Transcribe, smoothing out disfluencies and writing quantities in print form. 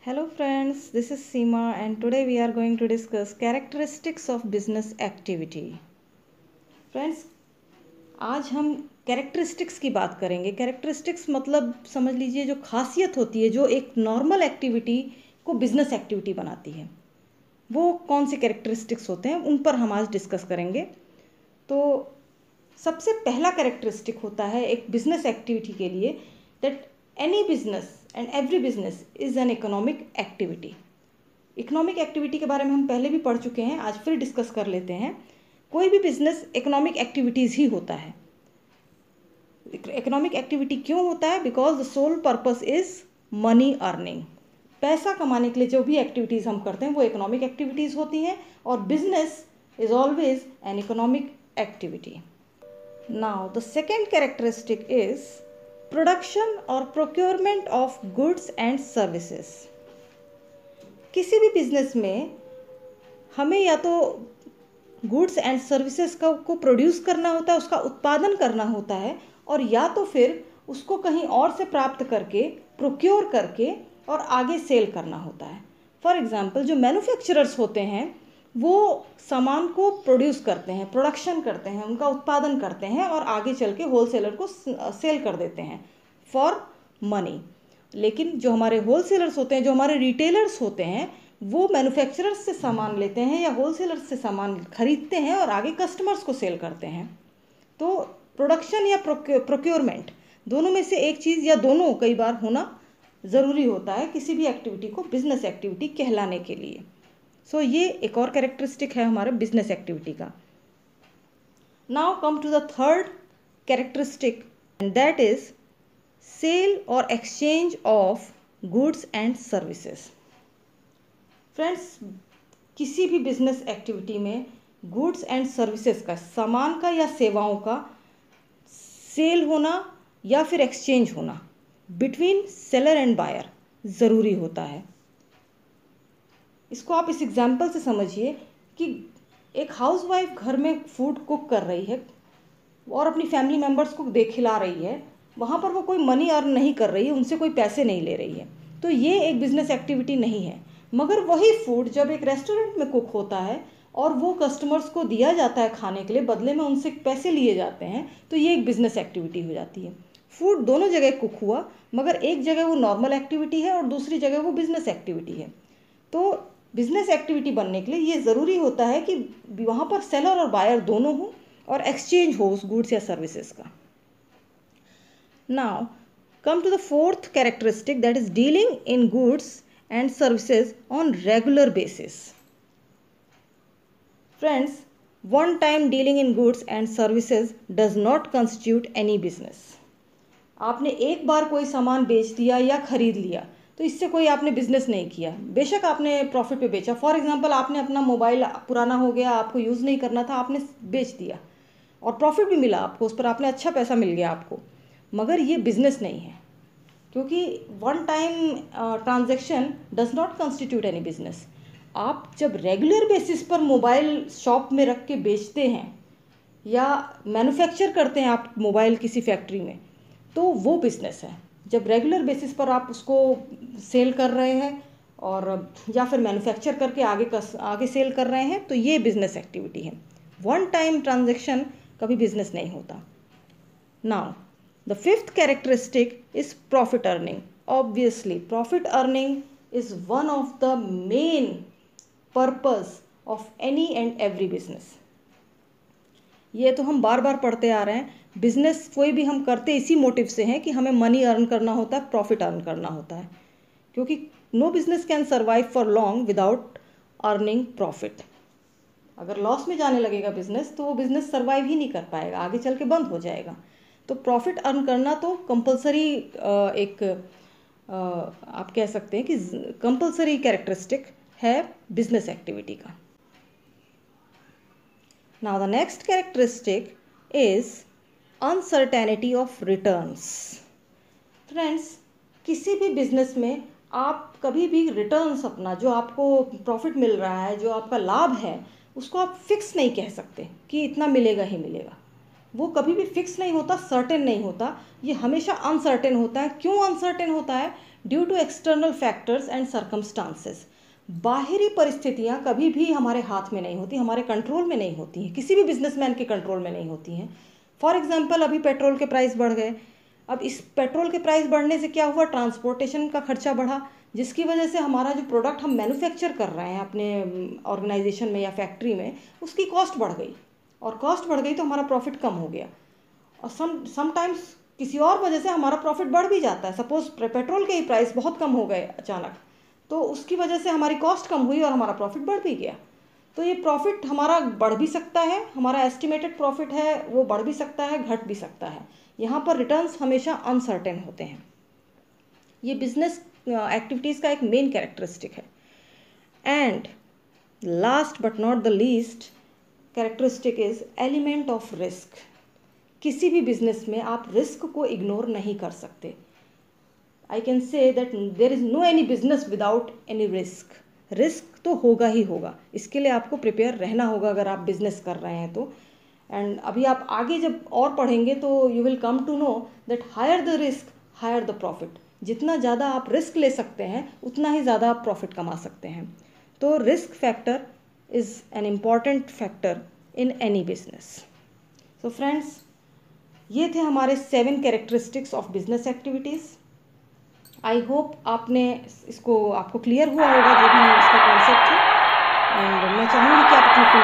Hello friends, this is Seema and today we are going to discuss characteristics of business activity. Friends, आज हम characteristics की बात करेंगे. Characteristics मतलब समझ लीजिए जो खासियत होती है जो एक नॉर्मल एक्टिविटी को बिजनेस एक्टिविटी बनाती है, वो कौन से कैरेक्टरिस्टिक्स होते हैं उन पर हम आज डिस्कस करेंगे. तो सबसे पहला कैरेक्टरिस्टिक होता है एक बिजनेस एक्टिविटी के लिए that any business and every business is an economic activity. Economic activity के बारे में हम पहले भी पढ़ चुके हैं, आज फिर डिस्कस कर लेते हैं. कोई भी बिजनेस इकोनॉमिक एक्टिविटीज़ ही होता है. इकोनॉमिक एक्टिविटी क्यों होता है? Because the sole purpose is money earning. पैसा कमाने के लिए जो भी एक्टिविटीज़ हम करते हैं वो इकोनॉमिक एक्टिविटीज़ होती हैं और business is always an economic activity. Now the second characteristic is production or procurement of goods and services. किसी भी बिजनेस में हमें या तो गुड्स एंड सर्विसेज को प्रोड्यूस करना होता है, उसका उत्पादन करना होता है, और या तो फिर उसको कहीं और से प्राप्त करके प्रोक्योर करके और आगे सेल करना होता है. फॉर एग्जांपल जो मैन्युफैक्चरर्स होते हैं वो सामान को प्रोड्यूस करते हैं, प्रोडक्शन करते हैं, उनका उत्पादन करते हैं और आगे चल के होलसेलर को सेल कर देते हैं फॉर मनी. लेकिन जो हमारे होलसेलर्स होते हैं, जो हमारे रिटेलर्स होते हैं, वो मैन्युफैक्चरर्स से सामान लेते हैं या होलसेलर्स से सामान खरीदते हैं और आगे कस्टमर्स को सेल करते हैं. तो प्रोडक्शन या प्रोक्योरमेंट दोनों में से एक चीज़ या दोनों कई बार होना ज़रूरी होता है किसी भी एक्टिविटी को बिजनेस एक्टिविटी कहलाने के लिए. सो ये एक और कैरेक्टरिस्टिक है हमारे बिजनेस एक्टिविटी का. Now come to the third characteristic and that is sale और exchange of goods and services. Friends, किसी भी बिजनेस एक्टिविटी में गुड्स एंड सर्विसेज का, सामान का या सेवाओं का सेल होना या फिर एक्सचेंज होना बिटवीन सेलर एंड बायर ज़रूरी होता है. इसको आप इस एग्जाम्पल से समझिए कि एक हाउसवाइफ घर में फूड कुक कर रही है और अपनी फैमिली मेम्बर्स को खिला रही है. वहाँ पर वो कोई मनी अर्न नहीं कर रही है, उनसे कोई पैसे नहीं ले रही है, तो ये एक बिजनेस एक्टिविटी नहीं है. मगर वही फूड जब एक रेस्टोरेंट में कुक होता है और वो कस्टमर्स को दिया जाता है खाने के लिए, बदले में उनसे पैसे लिए जाते हैं, तो ये एक बिजनेस एक्टिविटी हो जाती है. फूड दोनों जगह कुक हुआ, मगर एक जगह वो नॉर्मल एक्टिविटी है और दूसरी जगह वो बिजनेस एक्टिविटी है. तो बिजनेस एक्टिविटी बनने के लिए ये ज़रूरी होता है कि वहाँ पर सेलर और बायर दोनों हो और एक्सचेंज हो उस गुड्स या सर्विसेज का. Now come to the fourth characteristic that is dealing in goods and services on regular basis. Friends, one time dealing in goods and services does not constitute any business. आपने एक बार कोई सामान बेच दिया या खरीद लिया तो इससे कोई आपने बिजनेस नहीं किया. बेशक आपने प्रॉफिट पे बेचा. फॉर एग्जांपल आपने अपना मोबाइल पुराना हो गया, आपको यूज़ नहीं करना था, आपने बेच दिया और प्रॉफिट भी मिला आपको, उस पर आपने अच्छा पैसा मिल गया आपको, मगर ये बिजनेस नहीं है, क्योंकि one time transaction does not constitute any business. आप जब रेगुलर बेसिस पर मोबाइल शॉप में रख के बेचते हैं या मैन्युफैक्चर करते हैं आप मोबाइल किसी फैक्ट्री में, तो वो बिजनेस है. जब रेगुलर बेसिस पर आप उसको सेल कर रहे हैं और या फिर मैन्युफैक्चर करके आगे सेल कर रहे हैं, तो ये बिजनेस एक्टिविटी है. वन टाइम ट्रांजैक्शन कभी बिजनेस नहीं होता. Now the fifth characteristic is profit earning. Obviously profit earning is one of the main purpose of any and every business. ये तो हम बार बार पढ़ते आ रहे हैं. बिजनेस कोई भी हम करते इसी मोटिव से हैं कि हमें मनी अर्न करना होता है, प्रॉफिट अर्न करना होता है, क्योंकि no business can survive for long without earning profit. अगर लॉस में जाने लगेगा बिजनेस तो वो बिजनेस सर्वाइव ही नहीं कर पाएगा, आगे चल के बंद हो जाएगा. तो प्रॉफिट अर्न करना तो कंपलसरी एक आप कह सकते हैं कि कंपलसरी कैरेक्टरिस्टिक है बिजनेस एक्टिविटी का. Now the next characteristic is uncertainty of returns. Friends, किसी भी बिजनेस में आप कभी भी रिटर्न्स, अपना जो आपको प्रॉफिट मिल रहा है, जो आपका लाभ है, उसको आप फिक्स नहीं कह सकते कि इतना मिलेगा ही मिलेगा. वो कभी भी फिक्स नहीं होता, सर्टेन नहीं होता, ये हमेशा अनसर्टेन होता है. क्यों अनसर्टेन होता है? Due to external factors and circumstances. बाहरी परिस्थितियाँ कभी भी हमारे हाथ में नहीं होती, हमारे कंट्रोल में नहीं होती हैं, किसी भी बिजनेसमैन के कंट्रोल में नहीं होती हैं। फॉर एग्जांपल अभी पेट्रोल के प्राइस बढ़ गए। अब इस पेट्रोल के प्राइस बढ़ने से क्या हुआ, ट्रांसपोर्टेशन का खर्चा बढ़ा, जिसकी वजह से हमारा जो प्रोडक्ट हम मैन्युफैक्चर कर रहे हैं अपने ऑर्गेनाइजेशन में या फैक्ट्री में, उसकी कॉस्ट बढ़ गई, और कॉस्ट बढ़ गई तो हमारा प्रॉफिट कम हो गया। और समटाइम्स किसी और वजह से हमारा प्रॉफिट बढ़ भी जाता है। सपोज पेट्रोल के ही प्राइस बहुत कम हो गए अचानक, तो उसकी वजह से हमारी कॉस्ट कम हुई और हमारा प्रॉफिट बढ़ भी गया। तो ये प्रॉफिट हमारा बढ़ भी सकता है, हमारा एस्टिमेटेड प्रॉफिट है वो बढ़ भी सकता है, घट भी सकता है। यहाँ पर रिटर्न्स हमेशा अनसर्टेन होते हैं। ये बिजनेस एक्टिविटीज़ का एक मेन कैरेक्टरिस्टिक है। And last but not the least characteristic is element of risk. किसी भी बिजनेस में आप रिस्क को इग्नोर नहीं कर सकते। I can say that there is no any business without any risk. Risk तो होगा ही होगा, इसके लिए आपको प्रिपेयर रहना होगा अगर आप बिजनेस कर रहे हैं तो। एंड अभी आप आगे जब और पढ़ेंगे तो you will come to know that higher the risk higher the profit. जितना ज़्यादा आप रिस्क ले सकते हैं उतना ही ज़्यादा आप प्रॉफिट कमा सकते हैं। तो risk factor is an important factor in any business. So friends, ये थे हमारे 7 characteristics of business activities. I hope आपको क्लियर हुआ होगा जो भी इसका कॉन्सेप्ट है। एंड मैं चाहूँगी कि आप अपनी